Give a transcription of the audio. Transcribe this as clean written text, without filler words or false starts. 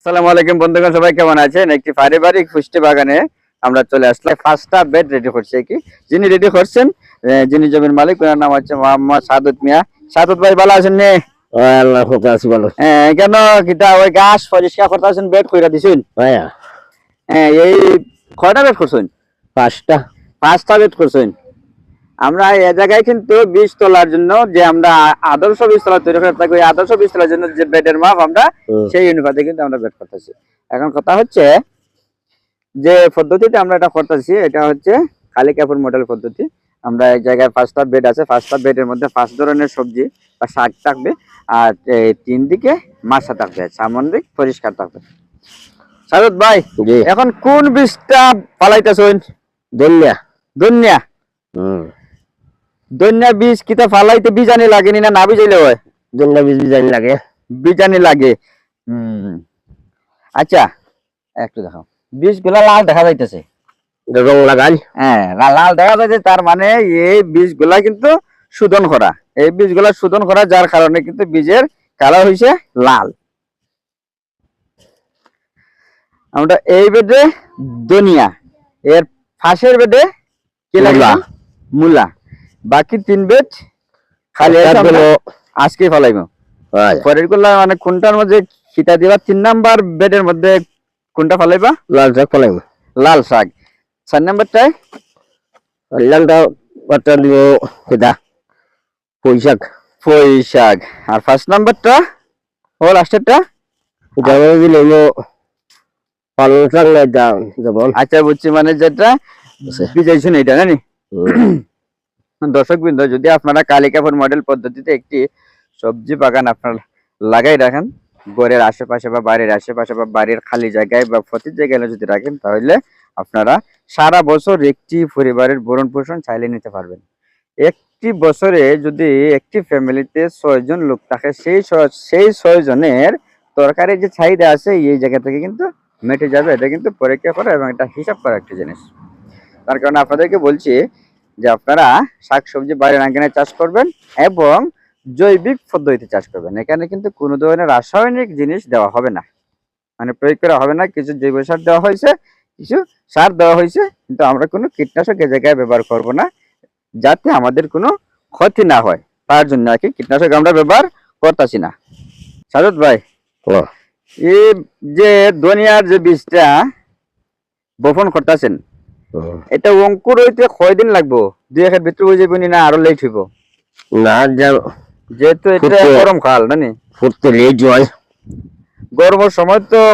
আসসালামু আলাইকুম বন্ধুগণ, সবাই কেমন আছেন? একটি পারিবারিক পুষ্টি বাগানে আমরা চলে আসলাম। ফার্স্টটা বেড রেডি করছে যিনি রেডি করছেন, যিনি জমির মালিক, ওনার নাম হচ্ছে মোহাম্মদ সাদত মিয়া। সাদত ভাই ভালো আছেন নে? আল্লাহ কথা আছে ভালো। কেন কিটা ওই ঘাস পরিষ্কার করতেছেন, বেড কইরা দিছেন? ভাইয়া এই কয়টা বেড করছেন? পাঁচটা বেড করছেন। আমরা এ জায়গায় কিন্তু 20 তলার জন্য যে আমরা আদর্শ 20 তলা তৈরি করে থাকি, ওই আদর্শ 20 তলার জন্য যে বেডের মাপ আমরা সেই অনুপাতে কিন্তু আমরা বেড করতেছি। এখন কথা হচ্ছে যে পদ্ধতিতে আমরা এটা করতেছি, এটা হচ্ছে খালি কাপড় মডেল পদ্ধতি। আমরা এই জায়গায় 5টা বেড আছে, 5টা বেডের মধ্যে 5 ধরনের সবজি বা শাক থাকবে, আর 3 দিকে মাছা থাকবে, সামন্দিক পরিষ্কার থাকবে। সারদ ভাই, এখন কোন বীজটা ফালাইতেছেন? ধনিয়া ধনিয়া বীজ কিতা ফালাইতে বীজানি লাগেনি না বিজাইলে হয়? ধনিয়া বীজ বীজানি লাগে। আচ্ছা, একটু দেখাও। বীজগুলা লাল দেখা যাইতেছে, রং লাগান। হ্যাঁ, লাল দেখা যাচ্ছে, তার মানে এই বীজগুলা কিন্তু শোধন করা। এই বীজগুলা শোধন করা, যার কারণে কিন্তু বীজের কালার হইছে লাল। আমরা এই বেডে ধনিয়া, এর পাশের বেডে কি লাগবে? মূলা। বাকি 3 বেড খালি আজকে ফলাইব। পরের গুলা মানে কোনটার মধ্যে খিতা দিবা? 3 নাম্বার বেডের মধ্যে কোনটা ফলাইবা? লাল শাক ফলাইব। লাল শাক। 4 নাম্বারটায় লালটা দিব কেদা পুঁই শাক। আর 5 নাম্বারটা ও লাস্টেরটা পালং শাক নাই দাম যেমন। আচ্ছা, বুঝছি, মানে যেটা বিজাইছেন এটা জানি। দর্শক বৃন্দ, যদি আপনারা কালিকাপুর মডেল পদ্ধতিতে একটি সবজি বাগান আপনারা লাগাই রাখেন ঘরের আশেপাশে বা বাড়ির আশেপাশে বা বাড়ির খালি জায়গায় বা প্রতি জায়গায় যদি রাখেন, তাহলে আপনারা সারা বছর একটি পরিবারের ভরণ পোষণ চাইলে নিতে পারবেন। একটি বছরে যদি একটি ফ্যামিলিতে 6 জন লোক থাকে, সেই 6 জনের তরকারির যে চাহিদা আছে এই জায়গা থেকে কিন্তু মেটে যাবে। এটা কিন্তু পরীক্ষা করা এবং এটা হিসাব করা একটা জিনিস। তার কারণে আপনাদেরকে বলছি যে আপনারা শাকসবজি বাড়ির আঙ্গিনায় চাষ করবেন এবং জৈবিক পদ্ধতিতে চাষ করবেন। এখানে কিন্তু কোনো ধরনের রাসায়নিক জিনিস দেওয়া হবে না, মানে প্রয়োগ করা হবে না। কিছু জৈব সার দেওয়া হয়েছে, কিছু সার দেওয়া হয়েছে, কিন্তু আমরা কোনো কীটনাশক এ জায়গায় ব্যবহার করব না, যাতে আমাদের কোনো ক্ষতি না হয়। তার জন্য আর কি কীটনাশক আমরা ব্যবহার করতেছি না। সাজত ভাই, এই যে ধনিয়ার যে বীজটা বপন করতেছেন, এটা অঙ্কুর হইতে কয়দিন লাগবো? 2 একের ভিতরে হয়ে যাবে না আরো লেট হইব? না, যেহেতু এটা গরম কাল, না ফুটতে লেট হয়। গরমের সময় তো